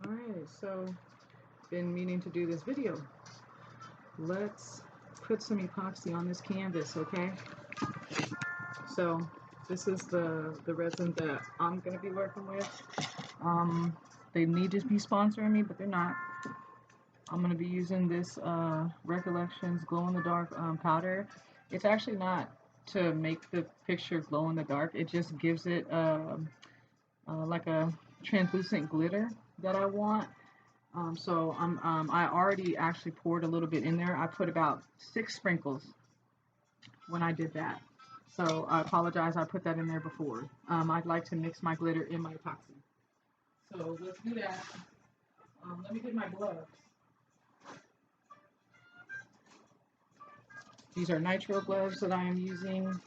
Alright, so been meaning to do this video. Let's put some epoxy on this canvas, okay? So this is the resin that I'm gonna be working with. They need to be sponsoring me, but they're not. I'm gonna be using this Recollections glow in the dark powder. It's actually not to make the picture glow in the dark. It just gives it like a translucent glitter that I want. So I already actually poured a little bit in there. I put about 6 sprinkles when I did that. So I apologize, I put that in there before. I'd like to mix my glitter in my epoxy. So let's do that. Let me get my gloves. These are nitro gloves that I am using.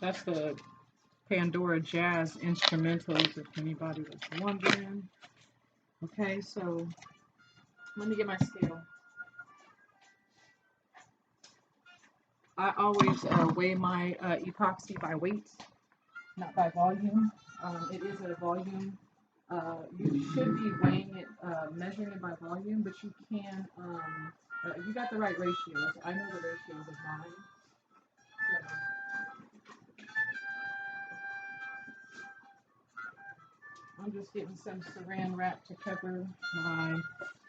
That's the Pandora Jazz instrumentals, if anybody was wondering. Okay, so let me get my scale. I always weigh my epoxy by weight, not by volume. It is a volume. You should be weighing it, measuring it by volume, but you can, you got the right ratios. I know the ratios of mine. So, I'm just getting some saran wrap to cover my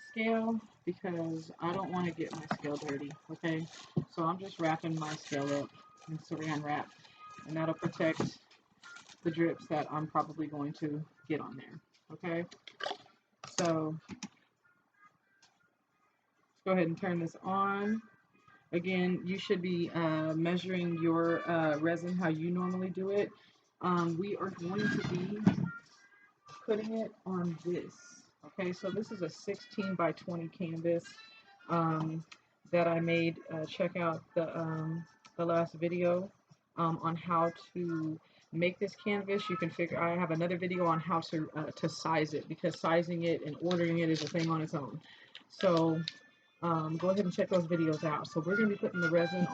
scale because I don't want to get my scale dirty, okay? So I'm just wrapping my scale up in saran wrap, and that'll protect the drips that I'm probably going to get on there, okay? So let's go ahead and turn this on. Again, you should be measuring your resin how you normally do it. We are going to be putting it on this. Okay, so this is a 16 by 20 canvas that I made. Check out the last video on how to make this canvas. You can figure. I have another video on how to size it, because sizing it and ordering it is a thing on its own. So go ahead and check those videos out. So we're going to be putting the resin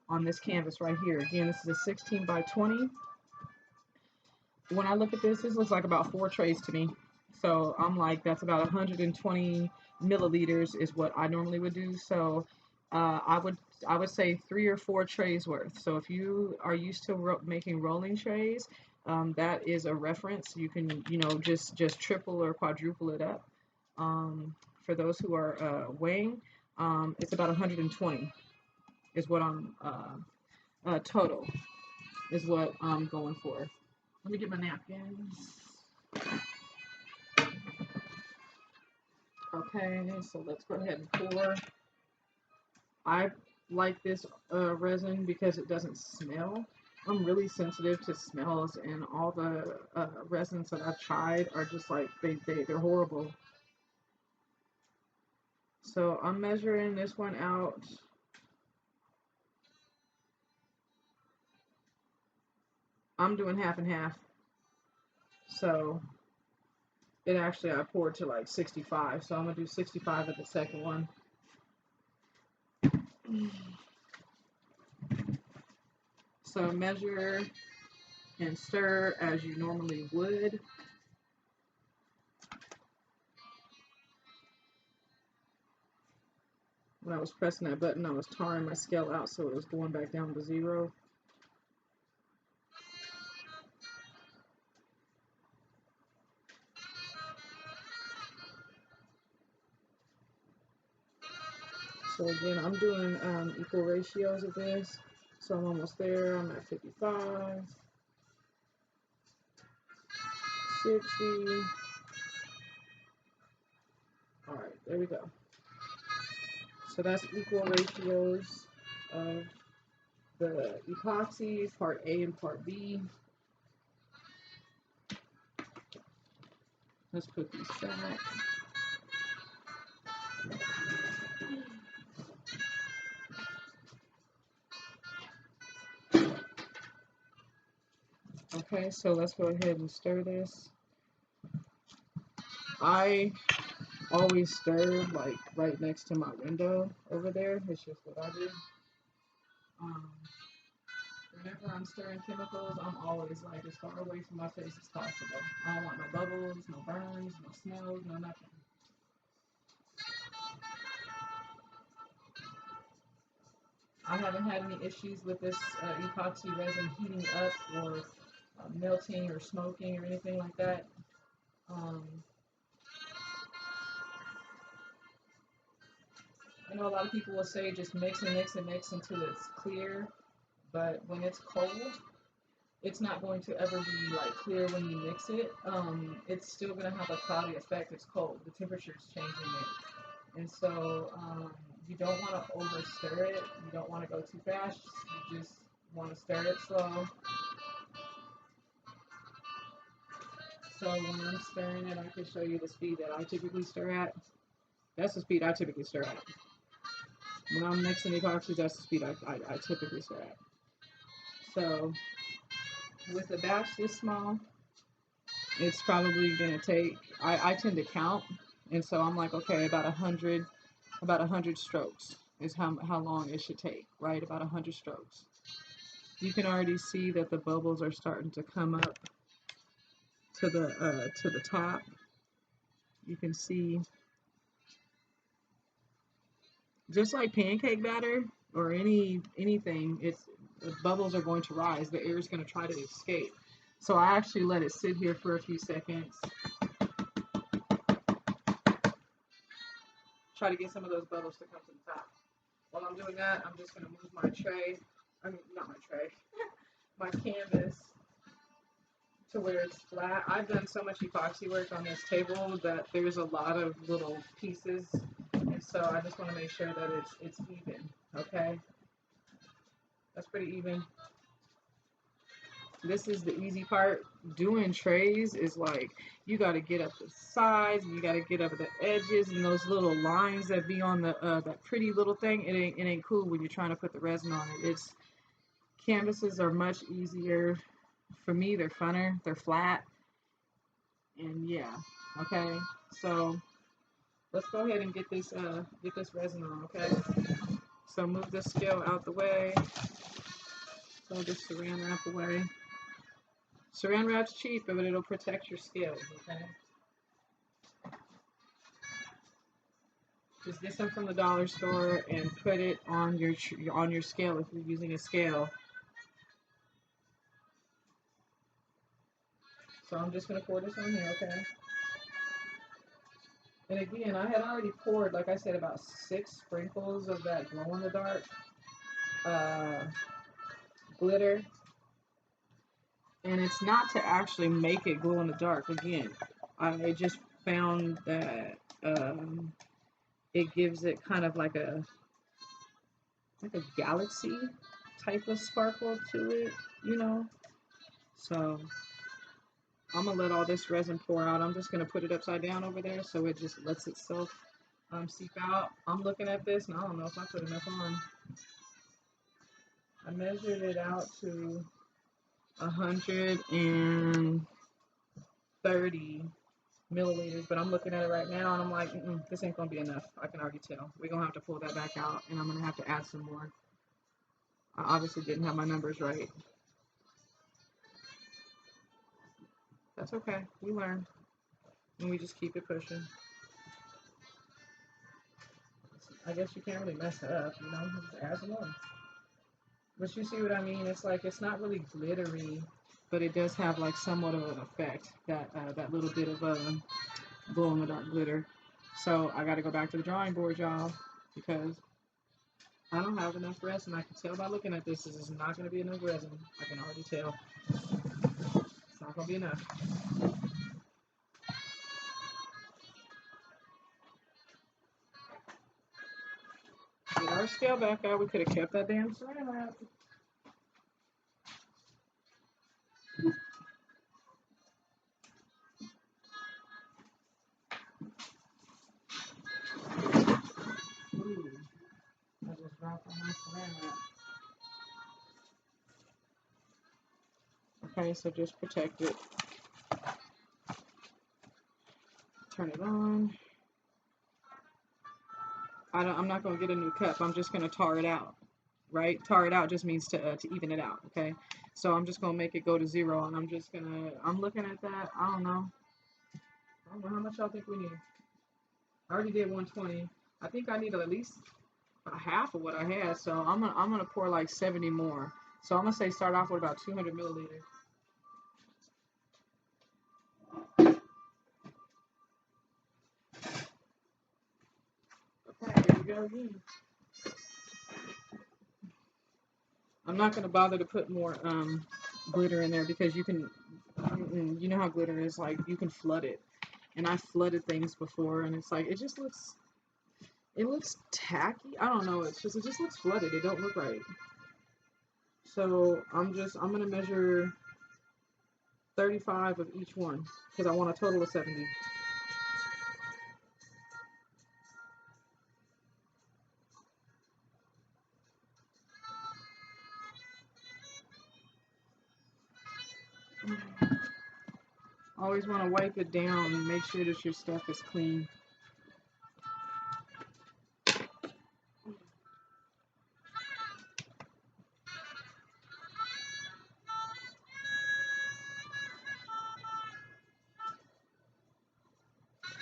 on this canvas right here. Again, this is a 16 by 20. When I look at this looks like about 4 trays to me. So I'm like, that's about 120 milliliters is what I normally would do. So I would say 3 or 4 trays worth. So if you are used to making rolling trays, that is a reference. You can, just triple or quadruple it up. For those who are weighing, it's about 120 is what I'm total is what I'm going for. Let me get my napkins. Okay, so let's go ahead and pour. I like this resin because it doesn't smell. I'm really sensitive to smells, and all the resins that I've tried are just like, they're horrible. So I'm measuring this one out. I'm doing half and half. So it actually, I poured to like 65. So I'm going to do 65 at the second one. So measure and stir as you normally would. When I was pressing that button, I was tarring my scale out, so it was going back down to 0. So again, I'm doing equal ratios of this. So I'm almost there. I'm at 55, 60. All right, there we go. So that's equal ratios of the epoxies, part A and part B. Let's put these sacks. Okay, so let's go ahead and stir this. I always stir like right next to my window over there. It's just what I do. Um, Whenever I'm stirring chemicals, I'm always like as far away from my face as possible. I don't want no bubbles, no burns, no smells, no nothing. I haven't had any issues with this epoxy resin heating up or melting or smoking or anything like that. Um, I know a lot of people will say just mix and mix and mix until it's clear, but when it's cold, it's not going to ever be like clear when you mix it. It's still going to have a cloudy effect. It's cold. The temperature is changing it. And so you don't want to over stir it. You don't want to go too fast. You just want to stir it slow. So when I'm stirring it, I can show you the speed that I typically stir at. That's the speed I typically stir at. When I'm mixing epoxy, that's the speed I typically stir at. So with a batch this small, it's probably gonna take. I tend to count, and so I'm like, okay, about a hundred strokes is how long it should take, right? About 100 strokes. You can already see that the bubbles are starting to come up to the top. You can see, just like pancake batter or anything, it's the bubbles are going to rise. The air is going to try to escape. So I actually let it sit here for a few seconds. Try to get some of those bubbles to come to the top. While I'm doing that, I'm just going to move my tray. I mean, not my tray, my canvas to where it's flat. I've done so much epoxy work on this table that there's a lot of little pieces, and so I just want to make sure that it's even. Okay, that's pretty even. This is the easy part. Doing trays is like you got to get up the sides, and you got to get up the edges, and those little lines that be on the that pretty little thing. It ain't cool when you're trying to put the resin on it. It's canvases are much easier. For me, they're funner. They're flat, and yeah. Okay, so let's go ahead and get this resin on. Okay, so move this scale out the way. Throw this saran wrap away. Saran wrap's cheap, but it'll protect your scales, okay? Just get some from the dollar store and put it on your scale if you're using a scale. So I'm just gonna pour this on here, okay? And again, I had already poured, like I said, about 6 sprinkles of that glow in the dark glitter. And it's not to actually make it glow in the dark. Again, I just found that it gives it kind of like a galaxy type of sparkle to it, you know. So I'm gonna let all this resin pour out. I'm just gonna put it upside down over there so it just lets itself seep out. I'm looking at this and I don't know if I put enough on. I measured it out to 130 milliliters, but I'm looking at it right now and I'm like, this ain't gonna be enough. I can already tell. We're gonna have to pull that back out and I'm gonna have to add some more. I obviously didn't have my numbers right. That's okay. We learn. And we just keep it pushing. I guess you can't really mess it up, you know? Just add some more. But you see what I mean? It's like, it's not really glittery, but it does have like somewhat of an effect, that little bit of glow in the dark glitter. So I got to go back to the drawing board, y'all, because I don't have enough resin. I can tell by looking at this is not going to be enough resin. I can already tell. It's not going to be enough. Get our scale back out. We could have kept that damn saran wrap. Ooh, I just dropped on my saran wrap. Okay, so just protect it. Turn it on. I'm not going to get a new cup. I'm just going to tar it out, right? Tar it out just means to even it out, okay? So I'm just going to make it go to 0, and I'm just going to, I'm looking at that. I don't know. I don't know how much y'all think we need. I already did 120. I think I need at least a half of what I had, so I'm gonna pour like 70 more. So I'm gonna say start off with about 200 milliliters. Okay, here we go again. I'm not gonna bother to put more glitter in there because you can, you know how glitter is, like you can flood it, and I flooded things before, and it's like it looks tacky. I don't know. It just looks flooded. It don't look right. So I'm gonna measure 35 of each one because I want a total of 70. Always want to wipe it down and make sure that your stuff is clean.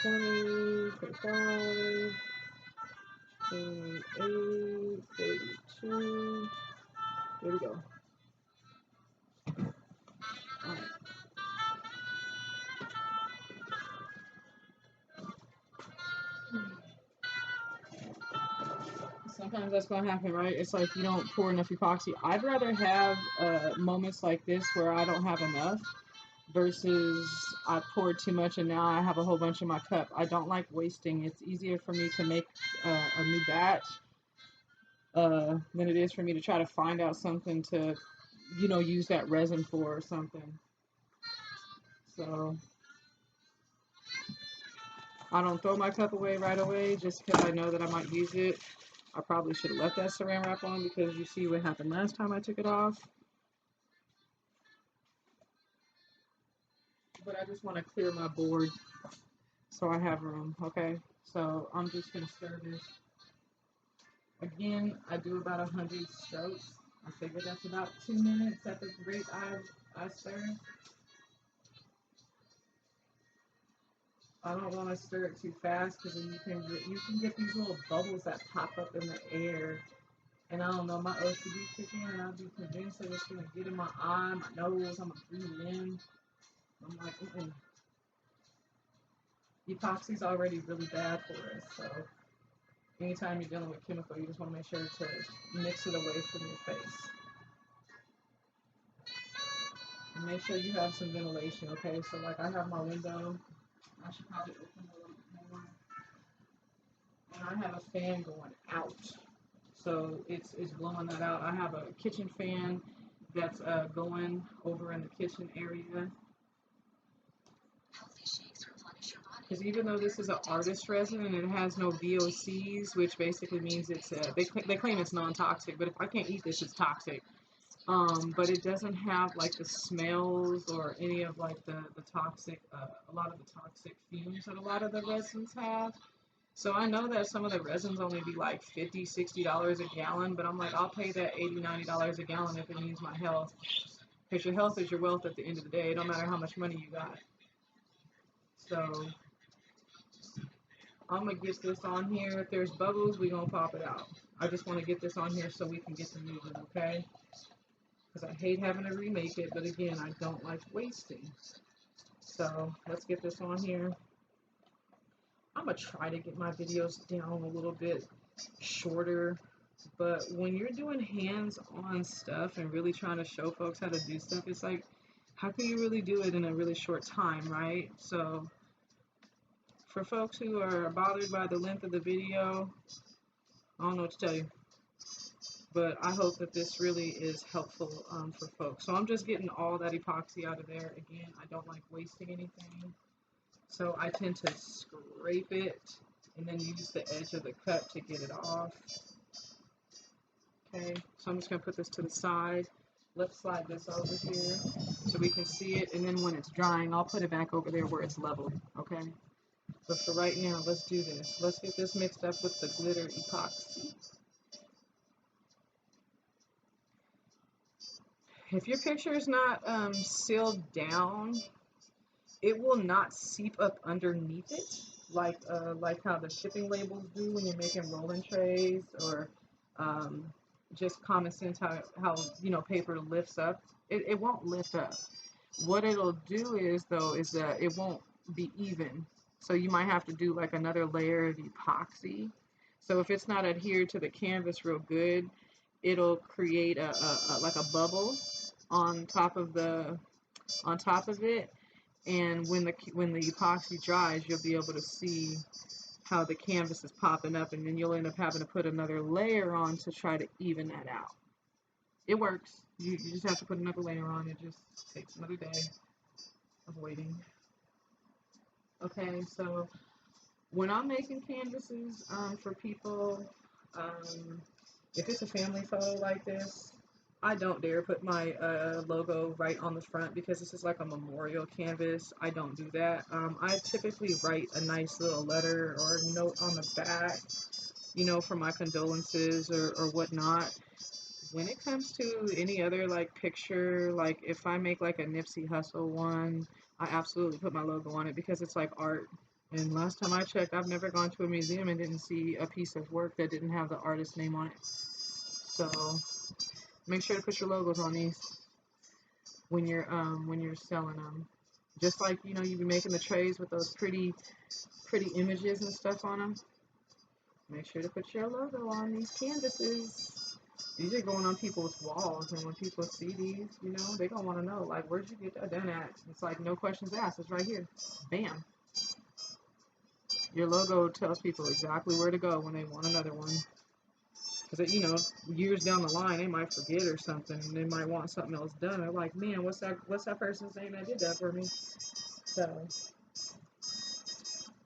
Twenty, 25, 28, 32. There we go. All right. Sometimes that's going to happen, right? It's like you don't pour enough epoxy. I'd rather have moments like this where I don't have enough versus I poured too much and now I have a whole bunch in my cup. I don't like wasting. It's easier for me to make a new batch than it is for me to try to find out something to, use that resin for or something. So I don't throw my cup away right away just because I know that I might use it. I probably should have left that saran wrap on because you see what happened last time I took it off. But I just want to clear my board so I have room, okay? So I'm just going to stir this. Again, I do about 100 strokes. I figure that's about 2 minutes at the rate I stir. I don't want to stir it too fast because then you can get these little bubbles that pop up in the air. And I don't know, my OCD kick in and I'll be convinced that it's going to get in my eye, my nose, I'm going to breathe it in. I'm like, Epoxy's already really bad for us, so anytime you're dealing with chemical, you just want to make sure to mix it away from your face. And make sure you have some ventilation, okay? So like I have my window, I should probably open it a little bit more. And I have a fan going out, so it's blowing that out. I have a kitchen fan that's going over in the kitchen area. Because even though this is an artist resin and it has no VOCs, which basically means it's they claim it's non-toxic, but if I can't eat this, it's toxic. But it doesn't have like the smells or any of like the toxic, a lot of the toxic fumes that a lot of the resins have. So I know that some of the resins only be like $50, $60 a gallon, but I'm like, I'll pay that $80, $90 a gallon if it means my health. Because your health is your wealth at the end of the day. It don't matter how much money you got. So I'm going to get this on here. If there's bubbles, we're going to pop it out. I just want to get this on here so we can get to moving, okay? Because I hate having to remake it, but again, I don't like wasting. So let's get this on here. I'm going to try to get my videos down a little bit shorter, but when you're doing hands-on stuff and really trying to show folks how to do stuff, it's like, how can you really do it in a really short time, right? So for folks who are bothered by the length of the video, I don't know what to tell you, but I hope that this really is helpful for folks. So I'm just getting all that epoxy out of there. Again, I don't like wasting anything, so I tend to scrape it and then use the edge of the cup to get it off. Okay, so I'm just going to put this to the side. Let's slide this over here so we can see it, and then when it's drying, I'll put it back over there where it's level, okay? But for right now, let's do this. Let's get this mixed up with the glitter epoxy. If your picture is not sealed down, it will not seep up underneath it like how the shipping labels do when you're making rolling trays, or um, just common sense how you know paper lifts up. It won't lift up. What it'll do is though is that it won't be even. So you might have to do like another layer of epoxy. So if it's not adhered to the canvas real good, it'll create a like a bubble on top of it, and when the epoxy dries, you'll be able to see how the canvas is popping up, and then you'll end up having to put another layer on to try to even that out. It works. You just have to put another layer on. It just takes another day of waiting. Okay, so when I'm making canvases for people, um, if it's a family photo like this, I don't dare put my logo right on the front because this is like a memorial canvas. I don't do that. I typically write a nice little letter or a note on the back, you know, for my condolences or whatnot. When it comes to any other like picture, like if I make like a Nipsey Hussle one, I absolutely put my logo on it because it's like art. And last time I checked, I've never gone to a museum and didn't see a piece of work that didn't have the artist's name on it. So make sure to put your logos on these when you're selling them. Just like you know you be making the trays with those pretty images and stuff on them. Make sure to put your logo on these canvases. These are going on people's walls, and when people see these, you know, they gonna want to know, like, where'd you get that done at? It's like no questions asked. It's right here. Bam. Your logo tells people exactly where to go when they want another one. Because you know, years down the line, they might forget or something, and they might want something else done. They're like, man, what's that person's name that did that for me? So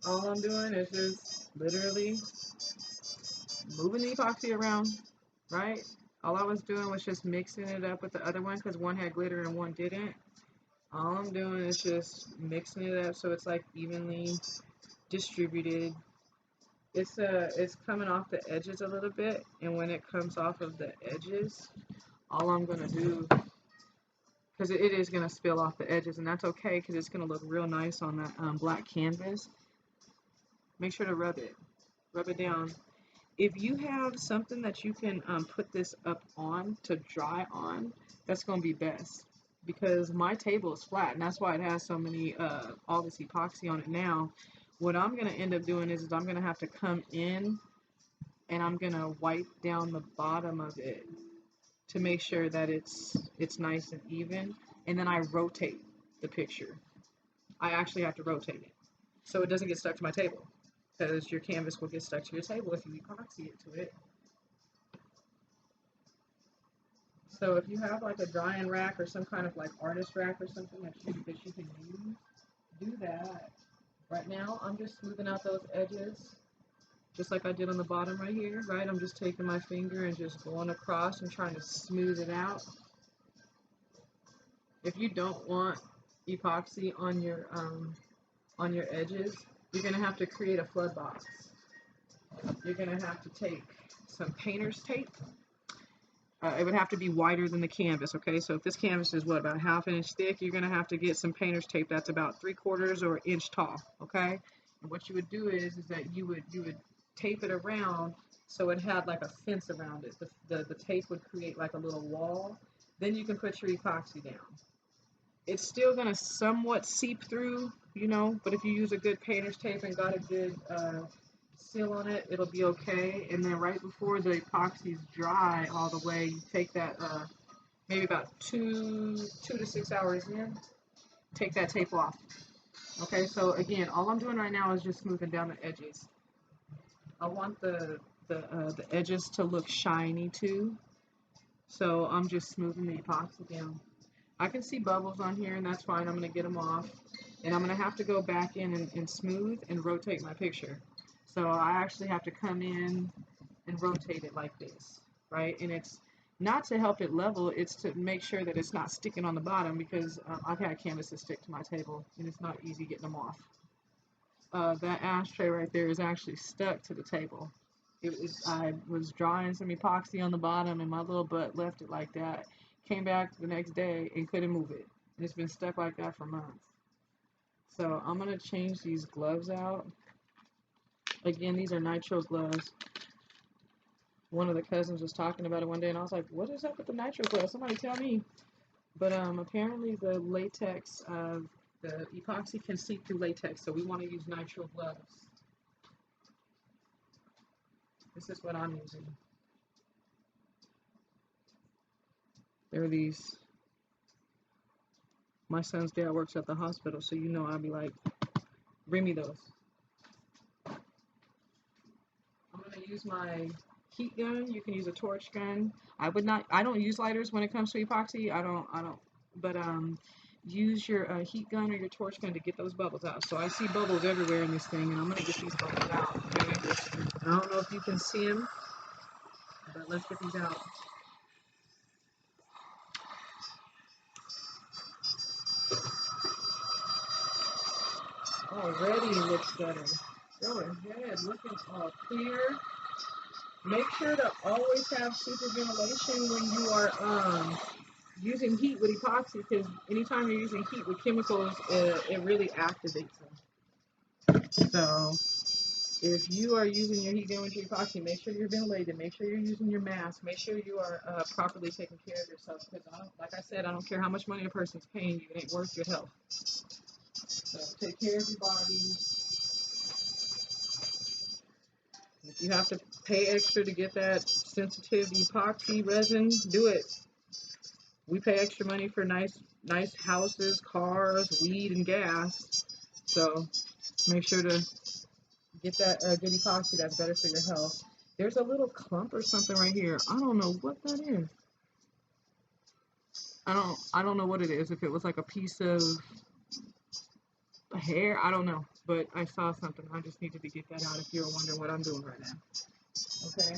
all I'm doing is just literally moving the epoxy around, right? All I was doing was just mixing it up with the other one because one had glitter and one didn't. All I'm doing is just mixing it up so it's like evenly distributed. It's coming off the edges a little bit, and when it comes off of the edges, all I'm gonna do, because it is gonna spill off the edges, and that's okay because it's gonna look real nice on that black canvas. Make sure to rub it down. If you have something that you can put this up on to dry on, that's going to be best because my table is flat and that's why it has so many all this epoxy on it now. What I'm going to end up doing is I'm going to have to come in and I'm going to wipe down the bottom of it to make sure that it's nice and even, and then I rotate the picture. I actually have to rotate it so it doesn't get stuck to my table, because your canvas will get stuck to your table if you epoxy it to it. So if you have like a drying rack or some kind of like artist rack or something that you can use, do that. Right now, I'm just smoothing out those edges, just like I did on the bottom right here, right? I'm just taking my finger and just going across and trying to smooth it out. If you don't want epoxy on your edges, you're gonna have to create a flood box. You're gonna have to take some painter's tape. It would have to be wider than the canvas, okay? So if this canvas is what, about a ½ inch thick, you're gonna have to get some painter's tape that's about 3/4 or an inch tall, okay? And what you would do is that you would tape it around so it had like a fence around it. The tape would create like a little wall. Then you can put your epoxy down. It's still gonna somewhat seep through, you know, but if you use a good painter's tape and got a good seal on it, it'll be okay. And then right before the epoxy is dry all the way, you take that maybe about 2 to 6 hours in, take that tape off. Okay, so again, all I'm doing right now is just smoothing down the edges. I want the edges to look shiny too, so I'm just smoothing the epoxy down. I can see bubbles on here, and that's fine. I'm going to get them off, and I'm going to have to go back in and smooth and rotate my picture. So I actually have to come in and rotate it like this, right? And it's not to help it level, it's to make sure that it's not sticking on the bottom, because I've had canvases stick to my table and it's not easy getting them off. that ashtray right there is actually stuck to the table. I was drawing some epoxy on the bottom and my little butt left it like that. Came back the next day and couldn't move it. And it's been stuck like that for months. So I'm gonna change these gloves out. Again, these are nitro gloves. One of the cousins was talking about it one day and I was like, what is up with the nitro gloves? Somebody tell me. But apparently the latex of the epoxy can seep through latex, so we want to use nitrile gloves. This is what I'm using. There are these. My son's dad works at the hospital, so you know I'll be like, bring me those. I'm gonna use my heat gun. You can use a torch gun. I don't use lighters when it comes to epoxy. I don't. But use your heat gun or your torch gun to get those bubbles out. So I see bubbles everywhere in this thing, and I'm gonna get these bubbles out. Okay? I don't know if you can see them, but let's get these out. Already looks better. Go ahead, looking all clear. Make sure to always have super ventilation when you are using heat with epoxy, because anytime you're using heat with chemicals, it really activates them. So if you are using your heat gun with your epoxy, make sure you're ventilated, make sure you're using your mask, make sure you are properly taking care of yourself, because like I said, I don't care how much money a person's paying you, it ain't worth your health. So take care of your body. If you have to pay extra to get that sensitive epoxy resin, do it. We pay extra money for nice houses, cars, weed, and gas. So make sure to get that good epoxy that's better for your health. There's a little clump or something right here. I don't know what that is. I don't know what it is. If it was like a piece of hair, I don't know. But I saw something. I just needed to get that out if you're wondering what I'm doing right now. Okay?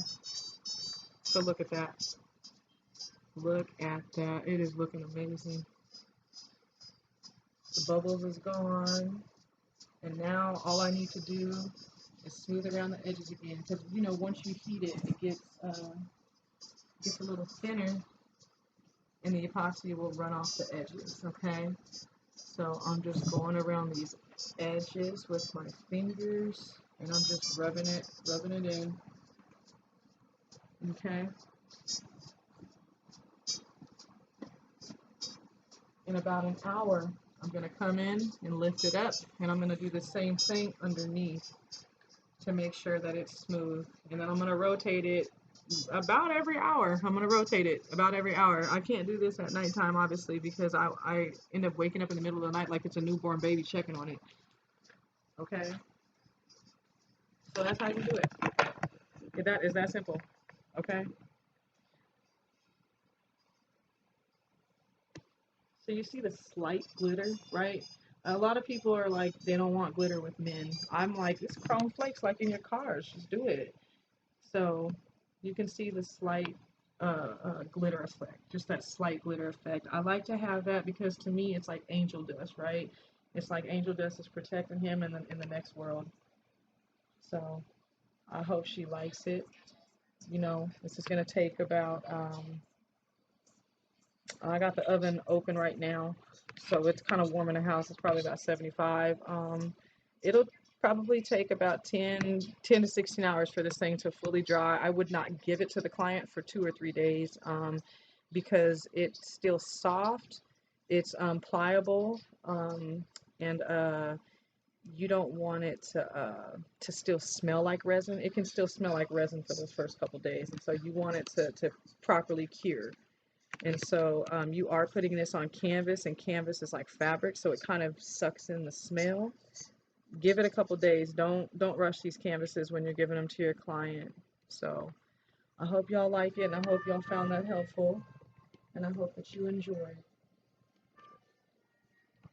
So look at that. Look at that. It is looking amazing. The bubbles is gone. And now all I need to do is smooth around the edges again. Because, you know, once you heat it, it gets a little thinner. And the epoxy will run off the edges, okay? So I'm just going around these edges with my fingers. And I'm just rubbing it in. Okay? In about an hour, I'm going to come in and lift it up, and I'm going to do the same thing underneath to make sure that it's smooth. And then I'm going to rotate it about every hour. I'm going to rotate it about every hour. I can't do this at nighttime, obviously, because I end up waking up in the middle of the night like it's a newborn baby checking on it. Okay? So that's how you do it. Is that simple. Okay? So you see the slight glitter, right? A lot of people are like, they don't want glitter with men. I'm like, it's chrome flakes like in your cars. Just do it. So you can see the slight glitter effect, just that slight glitter effect. I like to have that because to me it's like angel dust, right? It's like angel dust is protecting him in the next world. So I hope she likes it. You know, this is going to take about I got the oven open right now, so it's kind of warm in the house. It's probably about 75. It'll probably take about 10 to 16 hours for this thing to fully dry. I would not give it to the client for 2 or 3 days because it's still soft, it's pliable, and you don't want it to still smell like resin. It can still smell like resin for those first couple days, and so you want it to properly cure. And so you are putting this on canvas, and canvas is like fabric, so it kind of sucks in the smell. Give it a couple days. Don't rush these canvases when you're giving them to your client. So I hope y'all like it, and I hope y'all found that helpful, and I hope that you enjoy.